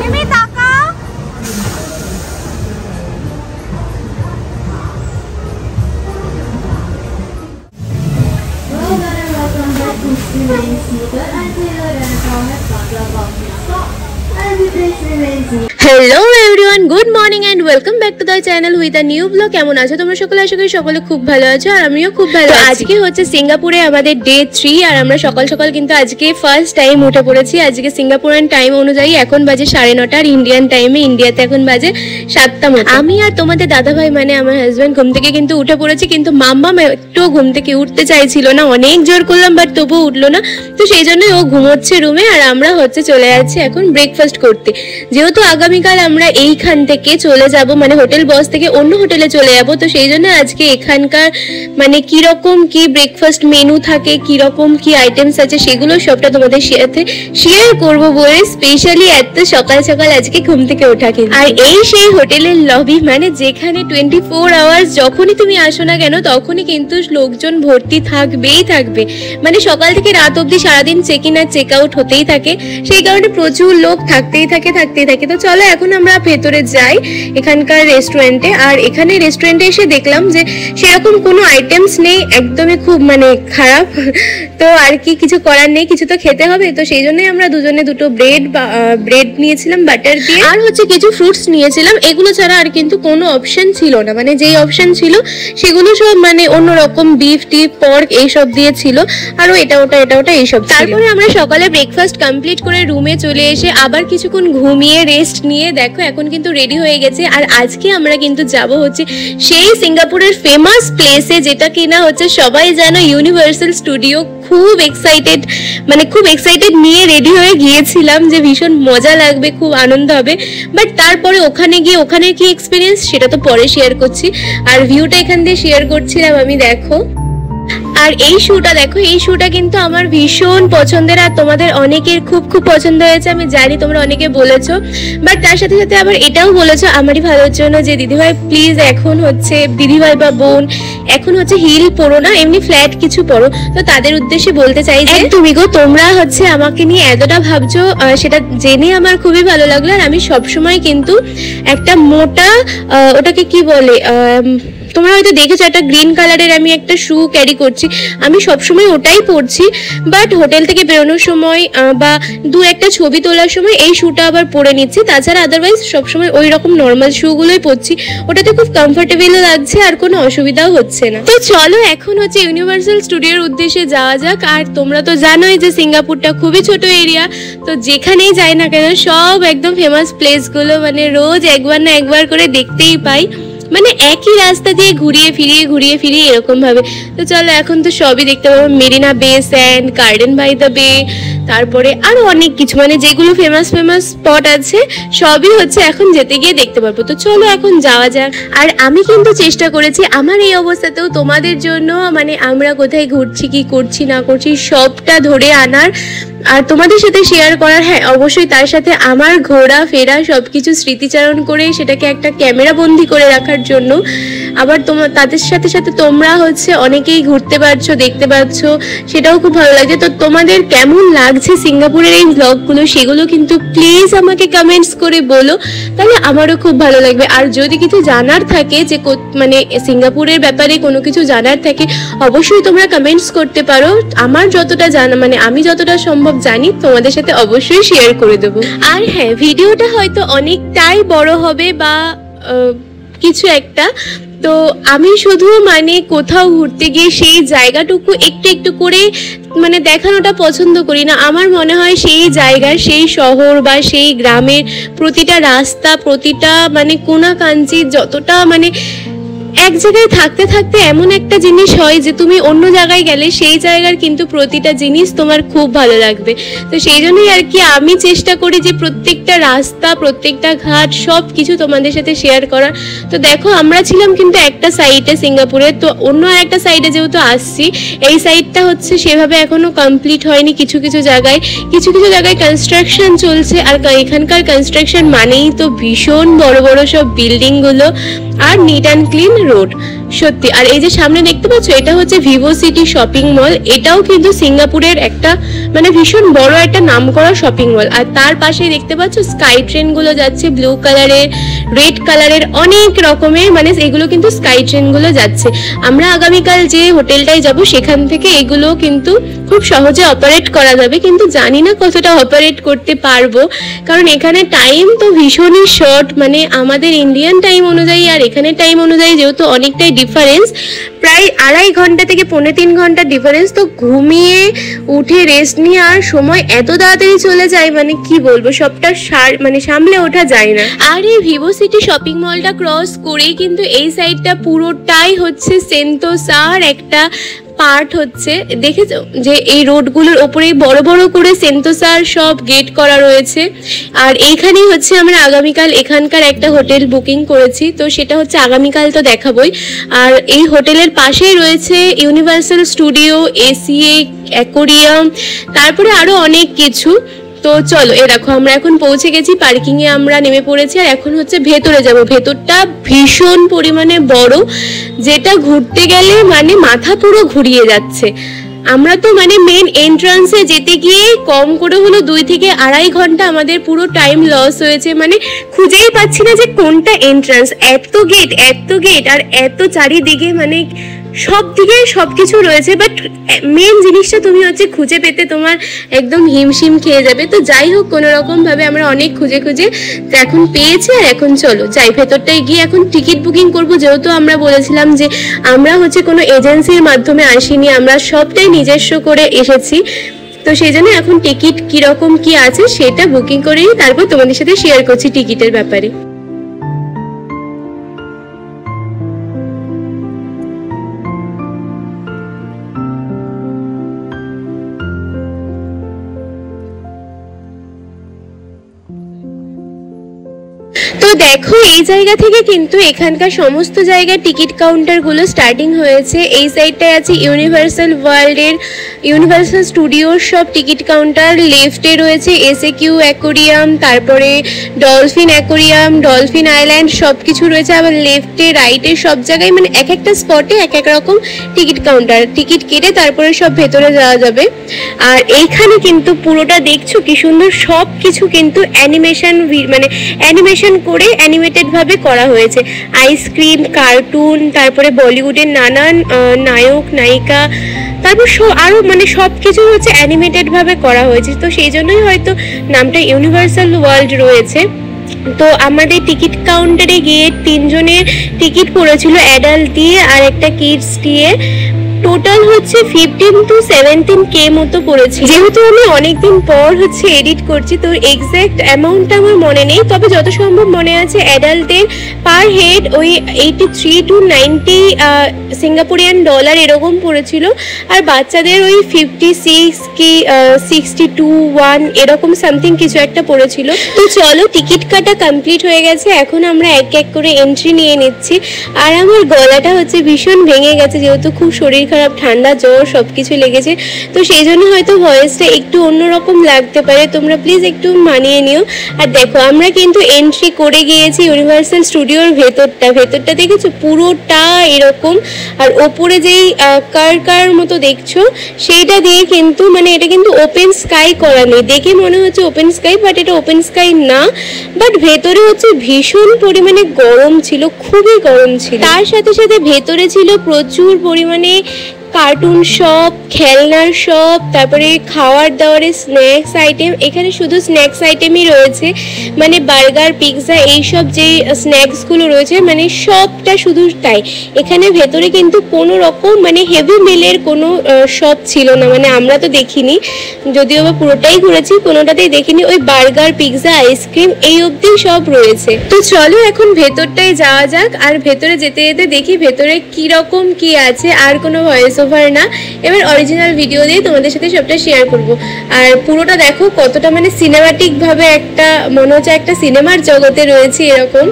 মিমি তাকাও। Hello everyone, good morning and welcome back to the channel with a new blog. কেমন আছো তোমরা সকলে? আশা করি সকলে খুব ভালো আছো আর আমিও খুব ভালো আছি। আজকে হচ্ছে সিঙ্গাপুরে আমাদের ডে 3 আর আমরা সকাল সকাল কিন্তু আজকে ফার্স্ট টাইম উঠে পড়েছি। আজকে সিঙ্গাপুরিয়ান টাইম অনুযায়ী এখন বাজে 9:30 আর ইন্ডিয়ান টাইমে ইন্ডিয়াতে এখন বাজে 7টা মতো। আমি আর তোমাদের দাদা ভাই মানে আমার হাজবেন্ড ঘুম থেকে কিন্তু উঠে পড়েছি, কিন্তু মাম্মা একটু ঘুম থেকে উঠতে চাইছিল না, অনেক জোর করলাম বাট তবুও উঠলো না। তো সেই জন্য ও ঘুমোচ্ছে রুমে আর আমরা হচ্ছে চলে যাচ্ছি এখন ব্রেকফাস্ট করতে। যেহেতু আগামীকাল আমরা এইখান থেকে চলে যাব, মানে হোটেল বস থেকে অন্য হোটেলে চলে যাব, তো সেই জন্য আজকে এখানকার মানে কিরকম কি ব্রেকফাস্ট মেনু থাকে, কিরকম কি আইটেমস আছে সেগুলো সবটা তোমাদের সাথে শেয়ার করবো বলে স্পেশালি এত সকাল সকাল আজকে ঘুম থেকে ওঠা। আর এই সেই হোটেলের লবি, মানে যেখানে 24 আওয়ার্স যখনই তুমি আসো না কেন তখনই কিন্তু লোকজন ভর্তি থাকবেই থাকবে, মানে সকাল থেকে রাত অবধি সারাদিন চেক ইন আর চেক আউট হতেই থাকে, সেই কারণে প্রচুর লোক থাকতেই থাকে। তো চলো এখন আমরা ভেতরে যাই এখানকার রেস্টুরেন্টে। আর এখানে রেস্টুরেন্টে এসে দেখলাম যে সেরকম কোনো আইটেমস নেই, একদমই খুব মানে খারাপ। তো আর কি কিছু করার নেই, কিছু তো খেতে হবে, তো সেই জন্যই আমরা দুজনে দুটো ব্রেড নিয়েছিলাম বাটার দিয়ে, আর হচ্ছে কিছু ফ্রুটস নিয়েছিলাম। এগুলো ছাড়া আর কিন্তু কোনো অপশন ছিল না, মানে যেই অপশন ছিল সেগুলো সব মানে অন্যরকম বিফ টিপ পর্ক এইসব দিয়ে ছিল, আরও এটা ওটা এইসব। তারপরে আমরা সকালে ব্রেকফাস্ট কমপ্লিট করে রুমে চলে এসে আবার কিছুক্ষণ ঘুমিয়ে রেস্ট নিয়ে দেখো এখন কিন্তু রেডি হয়ে গেছে। আর আজকে আমরা কিন্তু যাব হচ্ছে সেই সিঙ্গাপুরের ফেমাস প্লেসে, যেটা কিনা হচ্ছে সবাই জানো ইউনিভার্সাল স্টুডিও। খুব এক্সাইটেড নিয়ে রেডি হয়ে গিয়েছিলাম যে ভীষণ মজা লাগবে, খুব আনন্দ হবে। বাট তারপরে ওখানে গিয়ে ওখানে কি এক্সপিরিয়েন্স সেটা তো পরে শেয়ার করছি। আর ভিউটা এখান দিয়ে শেয়ার করছিলাম আমি, দেখো। আর এই শুটা দেখো, এই শুটা কিন্তু আমার ভীষণ পছন্দের আর তোমাদের অনেকের খুব পছন্দ হয়েছে, আমি জানি তোমরা অনেকে বলেছো। বাট তার সাথে সাথে আবার এটাও বলেছো আমারই ভালোর জন্য যে দিদিভাই প্লিজ এখন হচ্ছে দিদিভাই বা বোন এখন হচ্ছে হিল পরো না, এমনি ফ্ল্যাট কিছু পরো। তো তাদের উদ্দেশ্যে বলতে চাই যে তুমি গো তোমরা হচ্ছে আমাকে নিয়ে এতটা ভাবছো, সেটা জেনে আমার খুবই ভালো লাগলো। আর আমি সবসময় কিন্তু একটা মোটা ওটাকে কি বলে তোমরা হয়তো দেখেছো একটা গ্রিন কালারের আমি একটা শু ক্যারি করছি, আমি সবসময় ওটাই পরছি। বাট হোটেল থেকে বেরোনোর সময় বা দু একটা ছবি তোলার সময় এই শুটা আবার পরে নিচ্ছি, তাছাড়া আদারওয়াইজ সবসময় ওই রকম নর্মাল শুগুলোই পরছি। ওটাতে খুব কমফোর্টেবলও লাগছে আর কোনো অসুবিধাও হচ্ছে না। তো চলো এখন হচ্ছে ইউনিভার্সাল স্টুডিওর উদ্দেশ্যে যাওয়া যাক। আর তোমরা তো জানোই যে সিঙ্গাপুরটা খুবই ছোট এরিয়া, তো যেখানেই যাই না কেন সব একদম ফেমাস প্লেসগুলো মানে রোজ একবার না একবার করে দেখতেই পাই, মানে একই রাস্তা দিয়ে ঘুরিয়ে ফিরিয়ে এরকম ভাবে। তো চলো এখন তো সবই দেখতে পাবো, মেরিনা বে স্যান্ড, গার্ডেন বাই দ্য বে, তারপরে আরো অনেক কিছু, মানে যেগুলো ফেমাস স্পট আছে সবই হচ্ছে এখন যেতে গিয়ে দেখতে পারবো। তো চলো এখন যাওয়া যাক। আর আমি কিন্তু চেষ্টা করেছি আমার এই অবস্থাতেও তোমাদের জন্য মানে আমরা কোথায় ঘুরছি, কি করছি না করছি সবটা ধরে আনার আর তোমাদের সাথে শেয়ার করার। হ্যাঁ অবশ্যই তার সাথে আমার ঘোরা ফেরা সবকিছু স্মৃতিচারণ করে সেটাকে একটা ক্যামেরা বন্দি করে রাখার জন্য। আবার তাদের সাথে সাথে তোমরা হচ্ছে অনেকেই ঘুরতে পারছো, দেখতে পাচ্ছ, সেটাও খুব ভালো লাগছে। তো তোমাদের কেমন লাগছে সিঙ্গাপুরের এই ব্লগগুলো সেগুলো কিন্তু প্লিজ আমাকে কমেন্টস করে বলো, তাহলে আমারও খুব ভালো লাগবে। আর যদি কিছু জানার থাকে যে মানে সিঙ্গাপুরের ব্যাপারে কোনো কিছু জানার থাকে অবশ্যই তোমরা কমেন্টস করতে পারো। আমার যতটা জানা মানে আমি যতটা সম্ভব জানি তোমাদের সাথে অবশ্যই শেয়ার করে দেবো। আর হ্যাঁ ভিডিওটা হয়তো অনেকটাই বড় হবে বা কিছু একটা, তো আমি শুধু মানে কোথাও ঘুরতে গিয়ে সেই জায়গাটুকু একটু করে মানে দেখানোটা পছন্দ করি না। আমার মনে হয় সেই জায়গার সেই শহর বা সেই গ্রামের প্রতিটা রাস্তা, প্রতিটা মানে কোনাকাঞ্চি যতটা মানে এক জায়গায় থাকতে থাকতে এমন একটা জিনিস হয় যে তুমি অন্য জায়গায় গেলে সেই জায়গার কিন্তু প্রতিটা জিনিস তোমার খুব ভালো লাগবে। তো সেই জন্যই আর কি আমি চেষ্টা করি যে প্রত্যেকটা রাস্তা, প্রত্যেকটা ঘাট সব কিছু তোমাদের সাথে শেয়ার করার। তো দেখো আমরা ছিলাম কিন্তু একটা সাইডে সিঙ্গাপুরে, তো অন্য একটা সাইডে যেহেতু আসছি, এই সাইডটা হচ্ছে সেভাবে এখনো কমপ্লিট হয়নি। কিছু জায়গায় কনস্ট্রাকশন চলছে। আর এখানকার কনস্ট্রাকশন মানেই তো ভীষণ বড় সব বিল্ডিংগুলো, আর নিট অ্যান্ড ক্লিন রোড সত্যি। আর এই যে সামনে দেখতে পাচ্ছ এটা হচ্ছে ভিভো সিটি শপিং মল, এটাও কিন্তু সিঙ্গাপুরের একটা মানে ভীষণ বড় একটা নামকরা শপিং মল। আর তার পাশেই দেখতে পাচ্ছ স্কাই ট্রেন গুলো যাচ্ছে, ব্লু কালারের, রেড কালারের, অনেক রকমের, মানে এগুলো কিন্তু স্কাই ট্রেন গুলো যাচ্ছে। আমরা আগামীকাল যে হোটেলটায় যাব সেখান থেকে এগুলো কিন্তু খুব সহজে অপারেট করা যাবে, কিন্তু জানি না কতটা অপারেট করতে পারবো, কারণ এখানে টাইম তো ভীষণই শর্ট, মানে আমাদের ইন্ডিয়ান টাইম অনুযায়ী আর এখানে টাইম অনুযায়ী যেহেতু অনেকটাই ডিফারেন্স, প্রায় 2.5 ঘন্টা থেকে 3.5 ঘন্টা ডিফারেন্স। তো ঘুমিয়ে উঠে রেস্ট নিয়ে আর সময় এত তাড়াতাড়ি চলে যায়, মানে কি বলবো, সবটা মানে সামলে ওঠা যায় না। আর এই ভিভো সিটি শপিং মলটা ক্রস করেই কিন্তু এই সাইডটা পুরোটাই হচ্ছে সেন্তোসার একটা পার্ট হচ্ছে। দেখেছো যে এই রোডগুলোর ওপরেই বড় বড় করে সেন্তোসার সব গেট করা রয়েছে। আর এইখানেই হচ্ছে আমরা আগামীকাল এখানকার একটা হোটেল বুকিং করেছি, তো সেটা হচ্ছে আগামীকাল তো দেখাবোই। আর এই হোটেলের পাশেই রয়েছে ইউনিভার্সাল স্টুডিও, এসিএ, অ্যাকোরিয়াম, তারপরে আরো অনেক কিছু। তো চলো, এ দেখো আমরা এখন পৌঁছে গেছি, পার্কিং এ আমরা নেমে পড়েছি, আর এখন হচ্ছে ভেতরে যাব। ভেতরটা ভীষণ পরিমাণে বড়, যেটা ঘুরতে গেলে মানে মাথা পুরো ঘুরিয়ে যাচ্ছে। আমরা তো মানে মেন এন্ট্রান্সে যেতে গিয়ে কম করে হলো 2 থেকে 2.5 ঘন্টা আমাদের পুরো টাইম লস হয়েছে, মানে খুঁজেই পাচ্ছি না যে কোনটা এন্ট্রান্স। এত গেট আর এত চারিদিকে, মানে সব দিকে সবকিছু রয়েছে, বাট মেন জিনিসটা তুমি হচ্ছে খুঁজে পেতে তোমার একদম হিমশিম খেয়ে যাবে। তো যাই হোক, কোনো রকম ভাবে আমরা অনেক খুঁজে এখন পেয়েছি। আর এখন চলো যাই ভেতরটায় গিয়ে এখন টিকিট বুকিং করব, যেহেতু আমরা বলেছিলাম যে আমরা হচ্ছে কোনো এজেন্সির মাধ্যমে আসিনি, আমরা সবটাই নিজস্ব করে এসেছি। তো সেই জন্য এখন টিকিট কিরকম কি আছে সেটা বুকিং করেই তারপর তোমাদের সাথে শেয়ার করছি টিকিটের ব্যাপারে। তো দেখো এই জায়গা থেকে কিন্তু এখানকার সমস্ত জায়গায় টিকিট কাউন্টার গুলো স্টার্টিং হয়েছে। এই সাইডটায় আছে ইউনিভার্সাল ওয়ার্ল্ডের, ইউনিভার্সাল স্টুডিওর সব টিকিট কাউন্টার, লেফটে রয়েছে এসএকিউ অ্যাকোরিয়াম, তারপরে ডলফিন অ্যাকোরিয়াম, ডলফিন আইল্যান্ড, সব কিছু রয়েছে। আবার লেফটে রাইটে সব জায়গায় মানে এক একটা স্পটে এক এক রকম টিকিট কাউন্টার, টিকিট কেটে তারপরে সব ভেতরে যাওয়া যাবে। আর এইখানে কিন্তু পুরোটা দেখছো কি সুন্দর, সব কিছু কিন্তু অ্যানিমেশন, মানে অ্যানিমেশন করে অ্যানিমেটেড ভাবে করা হয়েছে। আইসক্রিম, কার্টুন, তারপরে বলিউডের নানান নায়ক নায়িকা, তারপর আরো মানে সবকিছু হচ্ছে অ্যানিমেটেড ভাবে করা হয়েছে। তো সেই জন্যই হয়তো নামটা ইউনিভার্সাল ওয়ার্ল্ড রয়েছে। তো আমাদের টিকিট কাউন্টারে গিয়ে 3 জনের টিকিট পড়েছিল, অ্যাডাল্ট দিয়ে আর একটা কিডস দিয়ে। টোটাল হচ্ছে 15 to 17K মতো পড়েছে। যেহেতু আমি অনেকদিন পর হচ্ছে এডিট করছি, তো এক্সাক্ট অ্যামাউন্টটা আমার মনে নেই, তবে যত সম্ভব মনে আছে অ্যাডাল্টদের পার হেড ওই 83 to 90 সিঙ্গাপুরিয়ান ডলার এরকম পড়েছিল, আর বাচ্চাদের ওই 56 কি 62 এরকম সামথিং কিছু একটা পড়েছিল। তো চলো, টিকিট কাটা কমপ্লিট হয়ে গেছে, এখন আমরা এক এক করে এন্ট্রি নিয়ে নিচ্ছি। আর আমার গলাটা হচ্ছে ভীষণ ভেঙে গেছে, যেহেতু খুব শরীর খারাপ, ঠান্ডা, জ্বর সবকিছু লেগেছে, তো সেই জন্য হয়তো ভয়েসটা একটু অন্যরকম লাগতে পারে, তোমরা প্লিজ একটু মানিয়ে নিও। আর দেখো আমরা কিন্তু এন্ট্রি করে গিয়েছি ইউনিভার্সাল স্টুডিওর ভেতরটা দেখেছো পুরোটা এরকম। আর ওপরে যেই কার মতো দেখছো সেইটা দিয়ে কিন্তু মানে এটা কিন্তু ওপেন স্কাই করা নেই, দেখে মনে হচ্ছে ওপেন স্কাই, বাট এটা ওপেন স্কাই না। বাট ভেতরে হচ্ছে ভীষণ পরিমাণে গরম ছিল, খুবই গরম ছিল। তার সাথে সাথে ভেতরে ছিল প্রচুর পরিমাণে কার্টুন শপ, খেলনার শপ, তারপরে খাওয়ার দাওয়ারের স্ন্যাক্স আইটেম। এখানে শুধু স্ন্যাক্স আইটেমই রয়েছে, মানে বার্গার, পিৎজা, এইসব যে স্ন্যাক্সগুলো রয়েছে মানে সবটা শুধু তাই। এখানে ভেতরে কিন্তু কোনো রকম মানে হেভি মিলের কোনো শপ ছিল না, মানে আমরা তো দেখিনি, যদিও বা পুরোটাই ঘুরেছি, কোনোটাতেই দেখিনি। ওই বার্গার, পিৎজা, আইসক্রিম এই অবধি সব রয়েছে। তো চলো এখন ভেতরটায় যাওয়া যাক, আর ভেতরে যেতে যেতে দেখি ভেতরে কিরকম কি আছে। আর কোনো ভয়েস ওভার না, এবার অরিজিনাল ভিডিও দিয়ে তোমাদের সাথে সবটা শেয়ার করব। আর পুরোটা দেখো কতটা মানে সিনেমাটিক ভাবে, একটা মনে হচ্ছে একটা সিনেমার জগতে রয়েছে এরকম।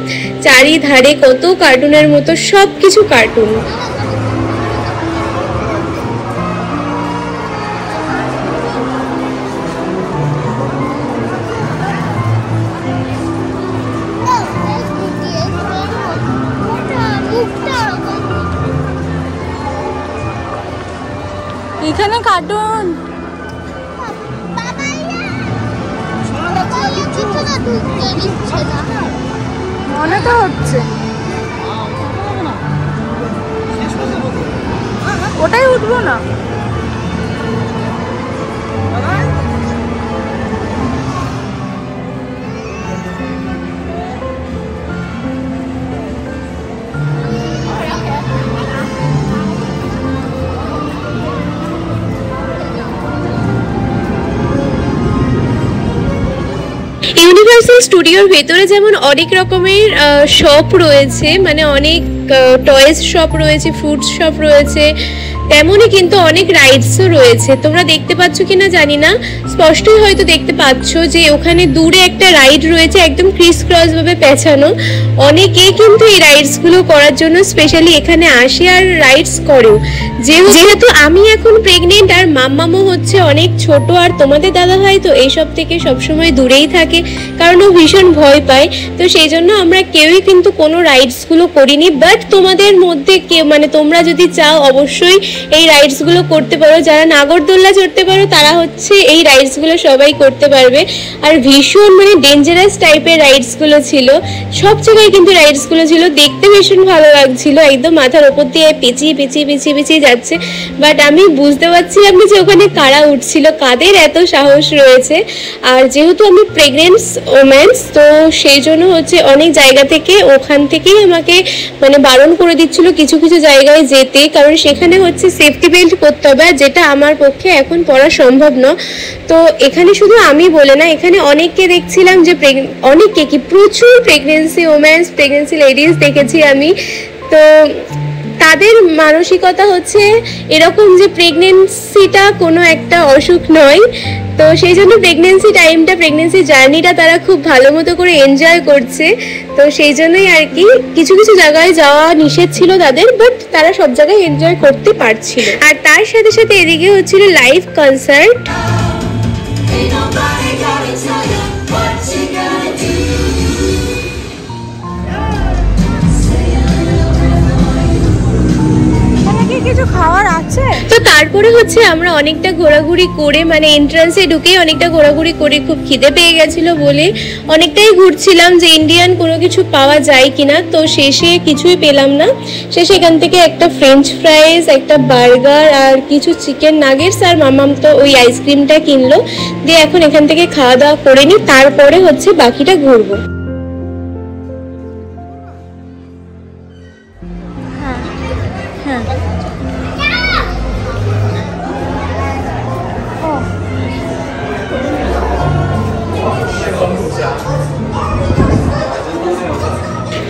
চারিধারে কত কার্টুনের মতো সব কিছু কার্টুন। এখানে কার্টুন মনে তো হচ্ছে ওটাই উঠবো না। ইউনিভার্সাল স্টুডিওর ভেতরে যেমন অনেক রকমের শপ রয়েছে, মানে অনেক টয়েস শপ রয়েছে, ফ্রুটস শপ রয়েছে, তেমনই কিন্তু অনেক রাইডসও রয়েছে। তোমরা দেখতে পাচ্ছ কিনা জানি না, স্পষ্টই হয়তো দেখতে পাচ্ছ যে ওখানে দূরে একটা রাইড রয়েছে একদম ক্রিস ক্রস ভাবে পেঁচানো। অনেকে কিন্তু এই রাইডসগুলো করার জন্য স্পেশালি এখানে আসে আর রাইডস করেও। যেহেতু আমি এখন প্রেগনেন্ট আর মাম্মামও হচ্ছে অনেক ছোট, আর তোমাদের দাদা ভাই তো এইসব থেকে সবসময় দূরেই থাকে কারণ ও ভীষণ ভয় পায়, তো সেই জন্য আমরা কেউই কিন্তু কোনো রাইডসগুলো করিনি। বাট তোমাদের মধ্যে কেউ, মানে তোমরা যদি চাও অবশ্যই এই রাইডসগুলো করতে পারো। যারা নাগরদোল্লা চড়তে পারো তারা হচ্ছে এই রাইডসগুলো সবাই করতে পারবে। আর ভীষণ মানে ডেঞ্জারাস টাইপের রাইডসগুলো ছিল, সব জায়গায় কিন্তু রাইডসগুলো ছিল, দেখতে ভীষণ ভালো লাগছিল, একদম মাথার ওপর দিয়ে পেঁচিয়ে পেঁচিয়ে পেঁচিয়ে পেঁচিয়ে যাচ্ছে। বাট আমি বুঝতে পারছিলাম না যে ওখানে কারা উঠছিল, কাদের এত সাহস রয়েছে। আর যেহেতু আমি প্রেগনেন্ট ওমেন্স, তো সেই জন্য হচ্ছে অনেক জায়গা থেকে ওখান থেকেই আমাকে মানে বারণ করে দিচ্ছিল কিছু কিছু জায়গায় যেতে, কারণ সেখানে হচ্ছে সেফটি বেল্ট পরতে হবে, যেটা আমার পক্ষে এখন পরা সম্ভব না। তো এখানে শুধু আমি বলে না, এখানে অনেককে দেখছিলাম যে অনেককে কি প্রচুর প্রেগনেন্সি ওমেন্স, প্রেগনেন্সি লেডিস দেখেছি আমি। তো তাদের মানসিকতা হচ্ছে এরকম যে প্রেগনেন্সিটা কোনো একটা অসুখ নয়, তো সেই জন্য প্রেগনেন্সি টাইমটা, প্রেগনেন্সি জার্নিটা তারা খুব ভালো মতো করে এনজয় করছে। তো সেই জন্যই আর কি কিছু কিছু জায়গায় যাওয়া নিষেধ ছিল তাদের, বাট তারা সব জায়গায় এনজয় করতে পারছিল। আর তার সাথে সাথে এদিকে হচ্ছিল লাইভ কনসার্ট। কিছু খাওয়ার আছে, তো তারপরে হচ্ছে আমরা অনেকটা ঘোরাঘুরি করে, মানে এন্ট্রান্সে ঢুকেই অনেকটা ঘোরাঘুরি করে, খুব খিদে পেয়ে গেছিল বলে অনেকটাই ঘুরছিলাম যে ইন্ডিয়ান কোনো কিছু পাওয়া যায় কিনা। তো শেষে কিছুই পেলাম না, শেষে এখান থেকে একটা ফ্রেঞ্চ ফ্রাইজ, একটা বার্গার আর কিছু চিকেন নাগেটস আর মামাম তো ওই আইসক্রিমটা কিনলো, দিয়ে এখন এখান থেকে খাওয়া দাওয়া করে নিই, তারপরে হচ্ছে বাকিটা ঘুরবো।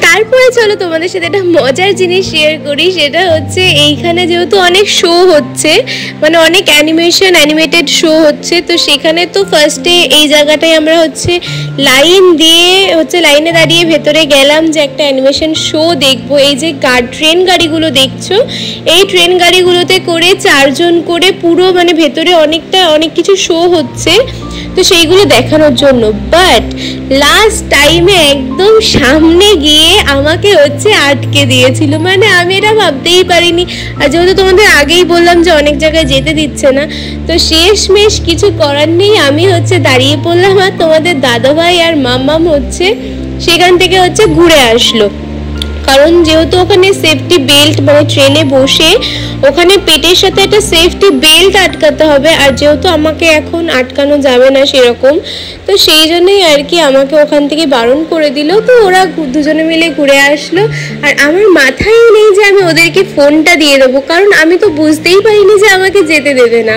তারপরে চলো তোমাদের সাথে একটা মজার জিনিস শেয়ার করি, সেটা হচ্ছে এইখানে যেহেতু অনেক শো হচ্ছে, মানে অনেক অ্যানিমেটেড শো হচ্ছে, তো সেখানে তো ফার্স্টে এই জায়গাটায় আমরা হচ্ছে লাইনে দাঁড়িয়ে ভেতরে গেলাম যে একটা অ্যানিমেশন শো দেখবো। এই যে ট্রেন গাড়িগুলো দেখছো, এই ট্রেন গাড়িগুলোতে করে 4 জন করে পুরো মানে ভেতরে অনেক কিছু শো হচ্ছে, তো সেইগুলো দেখানোর জন্য। বাট লাস্ট টাইমে একদম সামনে গিয়ে আমাকে হচ্ছে আটকে দিয়েছিল, মানে আমি এটা ভাবতেই পারিনি। আর যেহেতু তোমাদের আগেই বললাম যে অনেক জায়গায় যেতে দিচ্ছে না, তো শেষমেশ কিছু করার নেই, আমি হচ্ছে দাঁড়িয়ে পড়লাম, আর তোমাদের দাদাভাই আর মাম্মাম হচ্ছে সেখান থেকে হচ্ছে ঘুরে আসলো। কারণ যেহেতু ওখানে সেফটি বেল্ট, মানে ট্রেনে বসে ওখানে পেটের সাথে একটা সেফটি বেল্ট আটকাতে হবে, আর যেহেতু আমাকে এখন আটকানো যাবে না সেরকম, তো সেই জন্যই আর কি আমাকে ওখান থেকে বারণ করে দিল। তো ওরা দুজনে মিলে ঘুরে আসলো, আর আমার মাথায় নেই যে আমি ওদেরকে ফোনটা দিয়ে দেবো, কারণ আমি তো বুঝতেই পারিনি যে আমাকে যেতে দেবে না,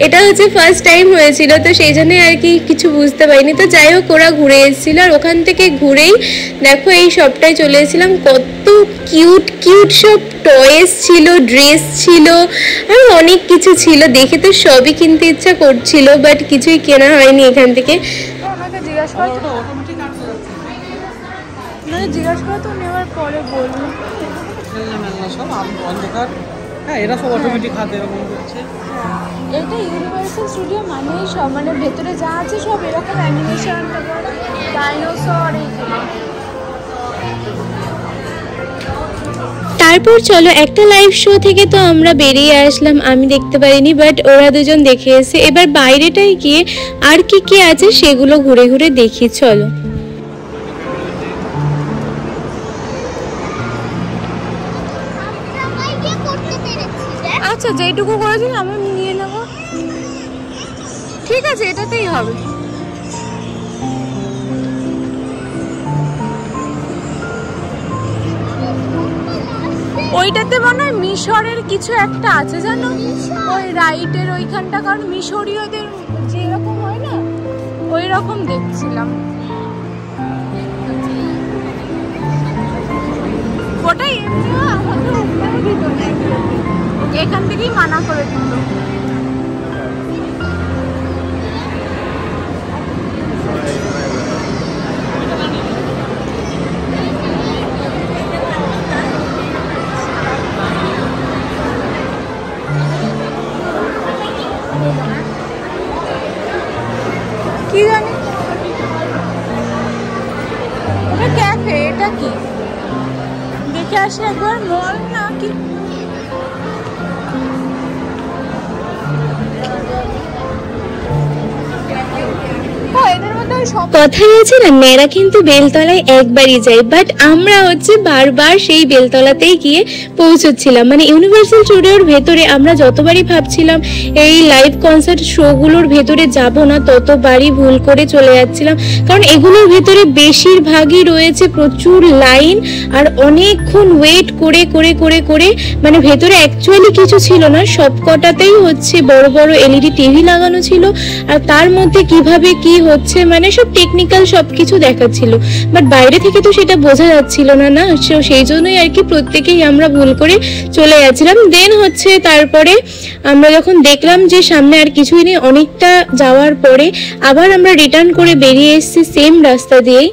এটা হচ্ছে ফার্স্ট টাইম হয়েছিল, তো সেই জন্যই আর কি কিছু বুঝতে পারিনি। তো যাই হোক ওরা ঘুরে এসেছিলো, আর ওখান থেকে ঘুরেই দেখো এই শপটায় চলে এসেছিলাম, কত কিউট কিউট সব টয়েস ছিল, ড্রেস ছিল, আর অনেক কিছু ছিল, দেখে তো সবই কিনতে ইচ্ছা করছিল, বাট কিছুই কেনা হয়নি এখান থেকে। জিজ্ঞাসা করো তো, নেওয়ার পরে বলবো। এরা সব অটোমেটিক হাতে এরকম করছে। এটা ইউনিভার্সাল স্টুডিও মানেই সব, মানে ভেতরে যা আছে সব এরকম অ্যানিমেশন, ডাইনোসর, তার তারপর চলো একটা লাইভ শো থেকে তো আমরা বেরিয়ে আসলাম, আমি দেখতে পারিনি বাট ওরা দুজন দেখে এসে। এবার বাইরেটায় গিয়ে আর কি কি আছে সেগুলো ঘুরে ঘুরে দেখি, চলো। আচ্ছা যেইটুকু করেছি আমি নিয়ে নেবো, ঠিক আছে এটাতেই হবে। ওইটাতে মনে হয় মিশরের কিছু একটা আছে জানো, ওই রাইটের ওইখানটা, কারণ মিশরীয়দের যেরকম হয় না ওই রকম দেখছিলাম। ওটাই এখান থেকেই মানা করে দিল। কি জানি ওটা ক্যাফে, এটা কি দেখে আসি একবার, মল না কি? কথাই আছে না, মেয়েরা কিন্তু বেলতলায় একবারই যায়, বাট আমরা হচ্ছে বারবার সেই বেলতলাতেই গিয়ে পৌঁছচ্ছিলাম। মানে ইউনিভার্সাল স্টুডিওর ভেতরে আমরা যতবারই ভাবছিলাম এই লাইভ কনসার্ট শোগুলোর ভেতরে যাব না, ততবারই ভুল করে চলে যাচ্ছিলাম, কারণ এগুলোর ভেতরে বেশিরভাগই রয়েছে প্রচুর লাইন আর অনেকক্ষণ ওয়েট করে করে করে করে, মানে ভেতরে অ্যাকচুয়ালি কিছু ছিল না, সবকটাতেই হচ্ছে বড় বড় এলইডি টিভি লাগানো ছিল, আর তার মধ্যে কিভাবে কি হচ্ছে মানে সব টেকনিক্যাল সবকিছু দেখাচ্ছিল, বাট বাইরে থেকে তো সেটা বোঝা যাচ্ছিল না না, সেই জন্যই আর কি প্রত্যেকেই আমরা ভুল করে চলে যাচ্ছিলাম। দেন হচ্ছে তারপরে আমরা যখন দেখলাম যে সামনে আর কিছুই নেই, অনেকটা যাওয়ার পরে আবার আমরা রিটার্ন করে বেরিয়ে এসেছি সেম রাস্তা দিয়েই।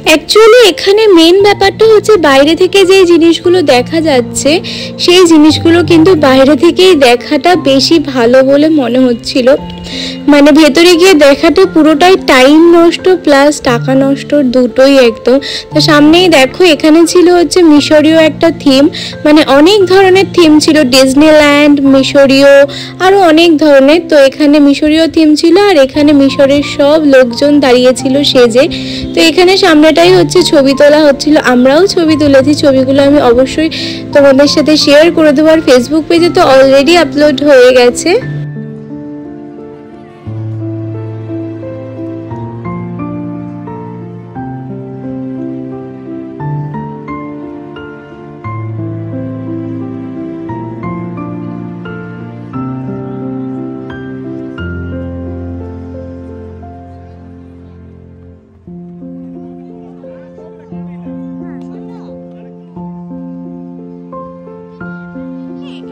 অ্যাকচুয়ালি এখানে মেন ব্যাপারটা হচ্ছে বাইরে থেকে যে জিনিসগুলো দেখা যাচ্ছে সেই জিনিসগুলো কিন্তু বাইরে থেকেই দেখাটা বেশি ভালো বলে মনে হচ্ছিল। মানে ভেতরে গিয়ে দেখাটা পুরোটাই টাইম নষ্ট প্লাস টাকা নষ্ট দুটোই একদম। তো সামনেই দেখো এখানে ছিল হচ্ছে মিশরীয় একটা থিম, মানে অনেক ধরনের থিম ছিল, ডিজনিল্যান্ড, মিশরীয়, আরও অনেক ধরনের। তো এখানে মিশরীয় থিম ছিল আর এখানে মিশরের সব লোকজন দাঁড়িয়েছিল সেজে। তো এখানে সামনেটাই হচ্ছে ছবি তোলা হচ্ছিল, আমরাও ছবি তুলেছি, ছবিগুলো আমি অবশ্যই তোমাদের সাথে শেয়ার করে দেবো, আর ফেসবুক পেজে তো অলরেডি আপলোড হয়ে গেছে।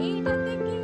এইটাতে কি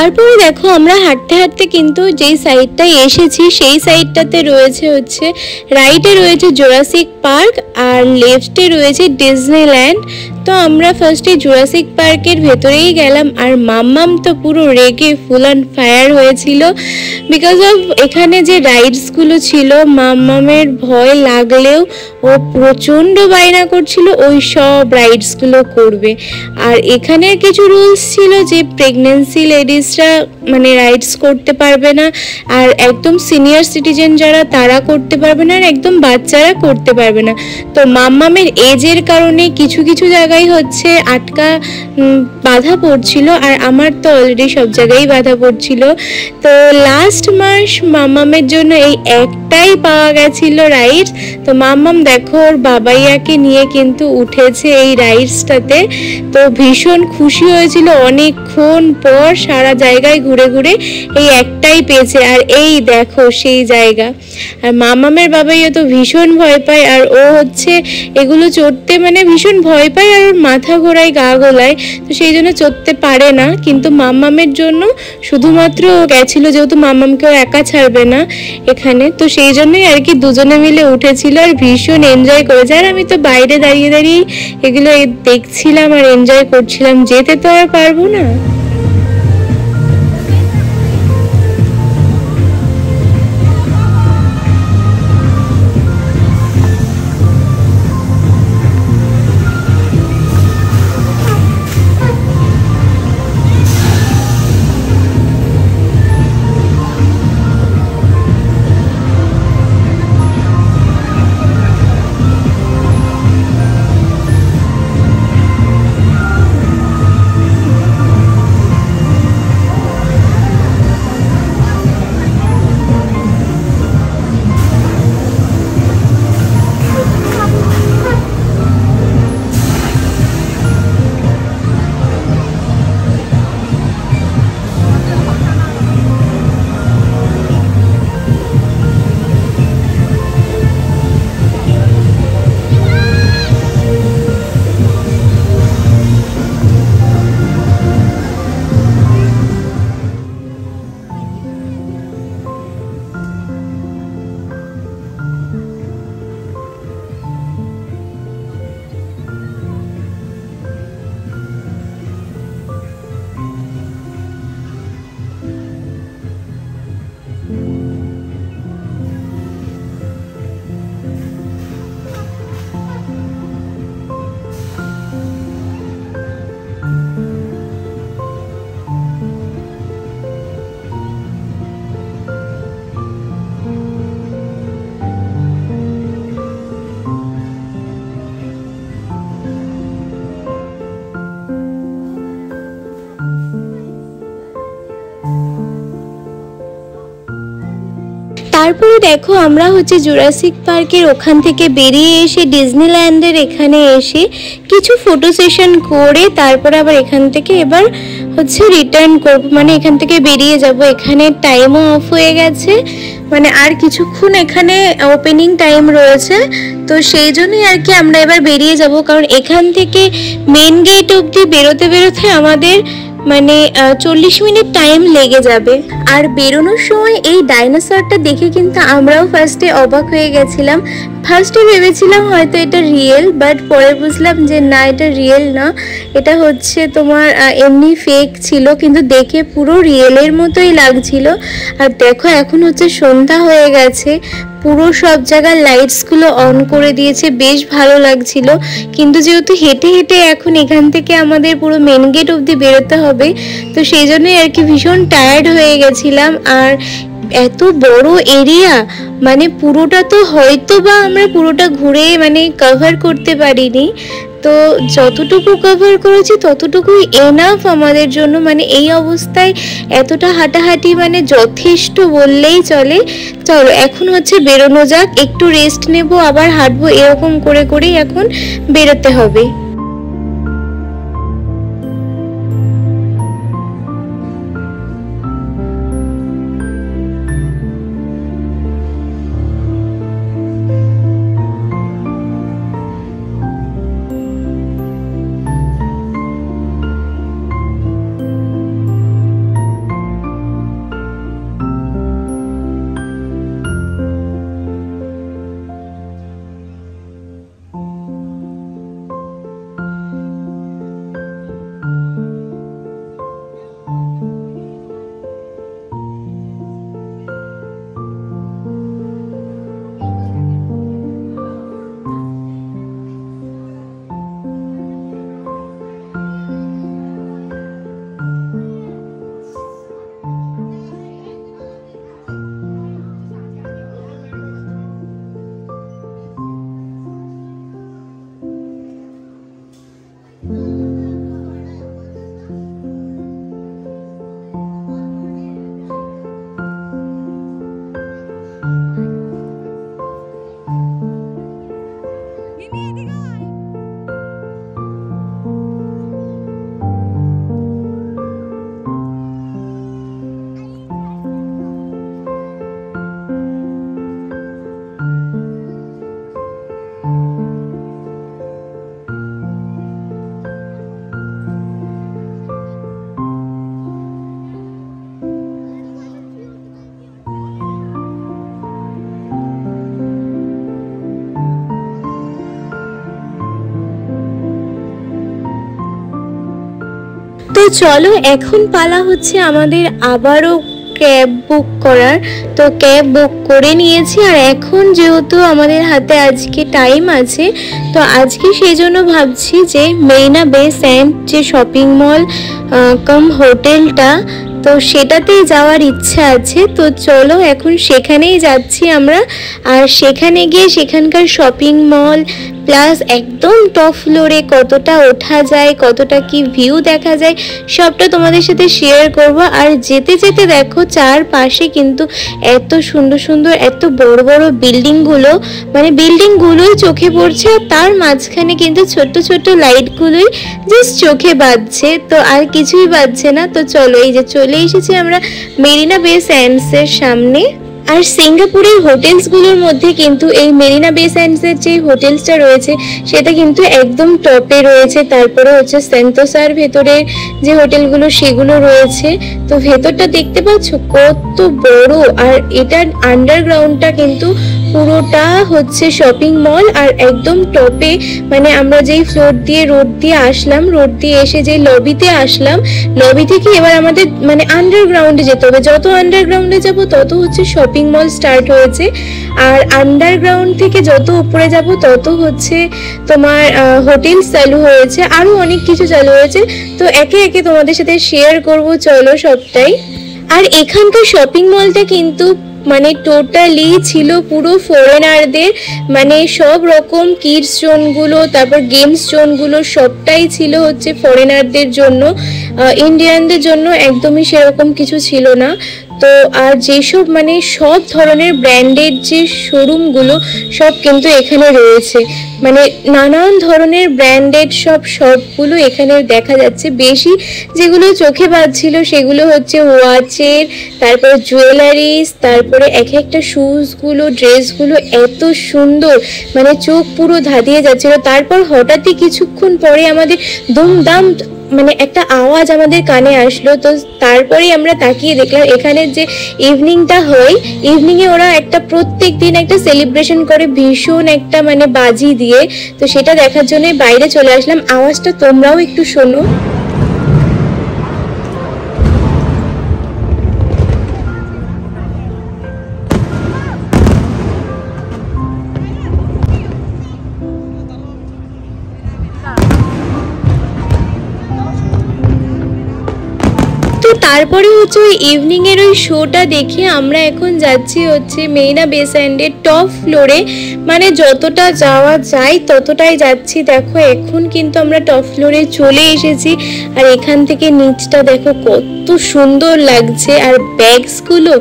তারপরে দেখো আমরা হাঁটতে হাঁটতে কিন্তু যেই সাইডটায় এসেছি সেই সাইডটাতে রয়েছে হচ্ছে রাইটে রয়েছে জুরাসিক পার্ক আর লেফটে রয়েছে ডিজনিল্যান্ড। তো আমরা ফার্স্টে জুরাসিক পার্কের ভেতরেই গেলাম আর মাম্মাম তো পুরো রেগে ফুল অন ফায়ার হয়েছিল বিকজ অফ এখানে যে রাইডসগুলো ছিল মাম্মামের ভয় লাগলেও ও প্রচণ্ড বায়না করছিল ওই সব রাইডসগুলো করবে। আর এখানের কিছু রুলস ছিল যে প্রেগনেন্সি লেডিসরা মানে রাইডস করতে পারবে না, আর একদম সিনিয়র সিটিজেন যারা তারা করতে পারবে না, আর একদম বাচ্চারা করতে পারবে না। তো মাম্মামের এজের কারণে কিছু কিছু জায়গায় হচ্ছে আটকা বাধা পড়ছিল, আর আমার তো অলরেডি সব জায়গায় বাধা পড়ছিল। তো লাস্ট মাস মাম্মামের জন্য এই একটাই পাওয়া গেছিল রাইডস। তো মাম্মাম দেখো ওর বাবাইয়াকে নিয়ে কিন্তু উঠেছে এই রাইডসটাতে। তো ভীষণ খুশি হয়েছিল, অনেকক্ষণ পর সারা জায়গায় ঘুরে ঘুরে এই একটাই পেয়েছে। আর এই দেখো সেই জায়গা। আর মাম্মামের বাবাইয়া তো ভীষণ ভয় পায়, আর ও হচ্ছে এগুলো চড়তে মানে ভীষণ ভয় পায়, আর ওর মাথা ঘোরায় গা গোলায়, তো সেই জন্য চড়তে পারে না। কিন্তু মাম্মামের জন্য শুধুমাত্র ও গেছিল, যেহেতু মাম্মামকে ও একা ছাড়বে না এখানে, তো সেই জন্যই আর কি দুজনে মিলে উঠেছিল আর ভীষণ এনজয় করেছে। আর আমি তো বাইরে দাঁড়িয়ে দাঁড়িয়ে এগুলো দেখছিলাম আর এনজয় করছিলাম, যেতে তো আর পারবো না। তারপরে দেখো আমরা হচ্ছে জুরাসিক পার্কের ওখান থেকে বেরিয়ে এসে ডিজনিল্যান্ডের এখানে এসে কিছু ফটো সেশন করে তারপরে আবার এখান থেকে এবার হচ্ছে রিটার্ন করব, মানে এখান থেকে বেরিয়ে যাব। এখানে টাইমও অফ হয়ে গেছে, মানে আর কিছুক্ষণ এখানে ওপেনিং টাইম রয়েছে, তো সেই জন্যই আর কি আমরা এবার বেরিয়ে যাব। কারণ এখান থেকে মেন গেট অবধি বেরোতে বেরোতে আমাদের মানে 40 মিনিট টাইম লেগে যাবে। আর বেরোনোর সময় এই ডাইনোসরটা দেখে কিন্তু আমরাও ফার্স্টে অবাক হয়ে গেছিলাম। ফার্স্টে ভেবেছিলাম হয়তো এটা রিয়েল, বাট পরে বুঝলাম যে না, এটা রিয়েল না, এটা হচ্ছে তোমার এমনি ফেক ছিল, কিন্তু দেখে পুরো রিয়েলের মতোই লাগছিল। আর দেখো এখন হচ্ছে সন্ধ্যা হয়ে গেছে, পুরো সব জায়গার লাইটসগুলো অন করে দিয়েছে, বেশ ভালো লাগছিল। কিন্তু যেহেতু হেঁটে হেঁটে এখন এখান থেকে আমাদের পুরো মেন গেট অবধি বেরোতে হবে, তো সেই জন্যই আর কি ভীষণ টায়ার্ড হয়ে গেছিলাম। আর এত বড় এরিয়া, মানে পুরোটা তো হয়তো বা আমরা পুরোটা ঘুরে মানে কভার করতে পারিনি, তো যতটুকু কভার করেছি ততটুকুই এনাফ আমাদের জন্য। মানে এই অবস্থায় এতটা হাঁটাহাঁটি মানে যথেষ্ট বললেই চলে। চলো এখন হচ্ছে বেরোনো যাক, একটু রেস্ট নেব, আবার হাঁটবো, এরকম করে করেই এখন বেরোতে হবে। তো চলো এখন পালা হচ্ছে আমাদের আবারও ক্যাব বুক করার। তো ক্যাব বুক করে নিয়েছি আর এখন যেহেতু আমাদের হাতে আজকে টাইম আছে তো আজকে সেই জন্য ভাবছি যে মেরিনা বে স্যান্ড যে শপিং মল কাম হোটেলটা তো সেটাতেই যাওয়ার ইচ্ছা আছে। তো চলো এখন সেখানেই যাচ্ছি আমরা। আর সেখানে গিয়ে সেখানকার শপিং মল প্লাস একদম টপ ফ্লোরে কতটা ওঠা যায়, কতটা কি ভিউ দেখা যায় সবটা তোমাদের সাথে শেয়ার করব। আর যেতে যেতে দেখো চারপাশে কিন্তু এত সুন্দর সুন্দর এত বড় বড় বিল্ডিংগুলো, মানে বিল্ডিংগুলোই চোখে পড়ছে আর তার মাঝখানে কিন্তু ছোট্ট ছোট্ট লাইটগুলোই জাস্ট চোখে বাজছে, তো আর কিছুই বাজছে না। তো চলো এই যে চলে এসেছি আমরা মেরিনা বে স্যান্ডসের সামনে। আর সিঙ্গাপুরের হোটেলসগুলোর মধ্যে কিন্তু এই মেরিনা বে স্যান্ডসের যে হোটেলসটা রয়েছে সেটা কিন্তু একদম টপে রয়েছে। তারপরে হচ্ছে সেন্তোসার ভেতরের যে হোটেলগুলো সেগুলো রয়েছে। তো ভেতরটা দেখতে পাচ্ছ কত বড়, আর এটার আন্ডারগ্রাউন্ডটা কিন্তু পুরোটা হচ্ছে শপিং মল। আর একদম টপে মানে আমরা যেই ফ্লোর দিয়ে রোড দিয়ে আসলাম, রোড দিয়ে এসে যে লবিতে আসলাম, লবি থেকে এবার আমাদের মানে আন্ডারগ্রাউন্ডে যেতে হবে। যত আন্ডারগ্রাউন্ডে যাব তত হচ্ছে শপিং মল স্টার্ট হয়েছে, আর আন্ডারগ্রাউন্ড থেকে যত উপরে যাব তত হচ্ছে তোমার হোটেল চালু হয়েছে, আরো অনেক কিছু চালু হয়েছে। তো একে একে তোমাদের সাথে শেয়ার করব চলো সবটাই। আর এখানকার শপিং মলটা কিন্তু মানে টোটালি ছিল পুরো ফরেনারদের, মানে সব রকম কিডস জোনগুলো তারপর গেমস জোনগুলো সবটাই ছিল হচ্ছে ফরেনারদের জন্য, ইন্ডিয়ানদের জন্য একদমই সেরকম কিছু ছিল না। তো আর যেসব মানে সব ধরনের ব্র্যান্ডেড যে শোরুমগুলো সব কিন্তু এখানে রয়েছে, মানে নানান ধরনের ব্র্যান্ডেড সবগুলো এখানে দেখা যাচ্ছে। বেশি যেগুলো চোখে বাজছিল সেগুলো হচ্ছে ওয়াচের, তারপর জুয়েলারিস, তারপরে এক একটা শুজগুলো ড্রেসগুলো এত সুন্দর মানে চোখ পুরো ধাঁধিয়ে যাচ্ছিল। তারপর হঠাৎই কিছুক্ষণ পরে আমাদের দুমদাম মানে একটা আওয়াজ আমাদের কানে আসলো। তো তারপরেই আমরা তাকিয়ে দেখলাম এখানে যে ইভিনিংটা হয়, ইভিনিংয়ে ওরা একটা প্রত্যেক দিন একটা সেলিব্রেশন করে ভীষণ একটা মানে বাজি দিয়ে, তো সেটা দেখার জন্য বাইরে চলে আসলাম। আওয়াজটা তোমরাও একটু শোনো। তারপরে হচ্ছে ওই ইভিনিং এর ওই শোটা দেখে আমরা এখন যাচ্ছি হচ্ছে মেরিনা বে স্যান্ডের টপ ফ্লোরে, মানে যতটা যাওয়া যায় ততটাই যাচ্ছি। দেখো এখন কিন্তু আমরা টপ ফ্লোরে চলে এসেছি, আর এখান থেকে নিচটা দেখো কত সুন্দর লাগছে। আর ব্যাগসগুলো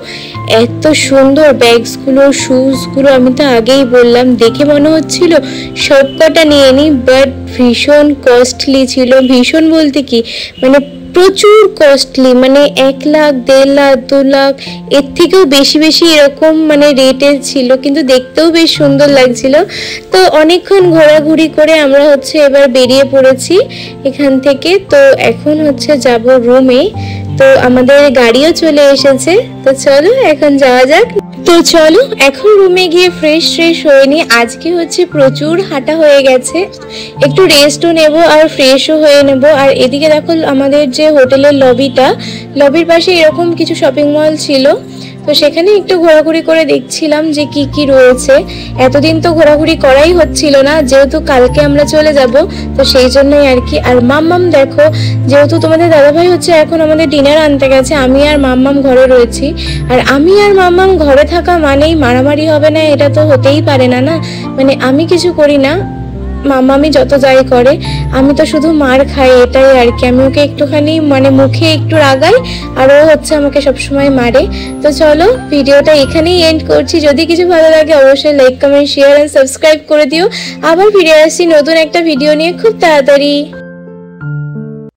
এত সুন্দর, ব্যাগসগুলো শুজগুলো আমি তো আগেই বললাম দেখে মনে হচ্ছিল সবকটা নিয়ে নিই, বাট ভীষণ কস্টলি ছিল। ভীষণ বলতে কি মানে প্রচুর কস্টলি, মানে 1 লাখ 1.5 লাখ 2 লাখ এর থেকেও বেশি বেশি এরকম মানে রেটের ছিল, কিন্তু দেখতেও বেশ সুন্দর লাগছিল। তো অনেকক্ষণ ঘোরাঘুরি করে আমরা হচ্ছে এবার বেরিয়ে পড়েছি এখান থেকে। তো এখন হচ্ছে যাব রুমে, তো আমাদের গাড়িও চলে এসেছে। তো চলো এখন যাওয়া যাক। তো চলো এখন রুমে গিয়ে ফ্রেশ হয়ে নি। আজকে হচ্ছে প্রচুর হাঁটা হয়ে গেছে, একটু রেস্টও নেব আর ফ্রেশও হয়ে নেব। আর এদিকে দেখো আমাদের যে হোটেলের লবির পাশে এরকম কিছু শপিং মল ছিল, তো সেখানে একটু ঘোরাঘুরি করে দেখছিলাম যে কি কি রয়েছে। এতদিন তো ঘোরাঘুরি করাই হচ্ছিল না, যেহেতু কালকে আমরা চলে যাব তো সেই জন্যই আর কি। আর মাম্মাম দেখো, যেহেতু তোমাদের দাদাভাই হচ্ছে এখন আমাদের ডিনার আনতে গেছে, আমি আর মাম্মাম ঘরে রয়েছি। আর আমি আর মাম্মাম ঘরে থাকা মানেই মারামারি হবে না, এটা তো হতেই পারে না। না মানে আমি কিছু করি না, মাম্মামি যত যাই করে আমি তো শুধু মার খাই, এটাই আর কি। আমি ওকে একটুখানি মানে মুখে একটু রাগাই আর ও হচ্ছে আমাকে সবসময় মারে। তো চলো ভিডিওটা এখানেই এন্ড করছি। যদি কিছু ভালো লাগে অবশ্যই like comment share and subscribe করে দিও। আবার ফিরে আসছি নতুন একটা ভিডিও নিয়ে খুব তাড়াতাড়ি।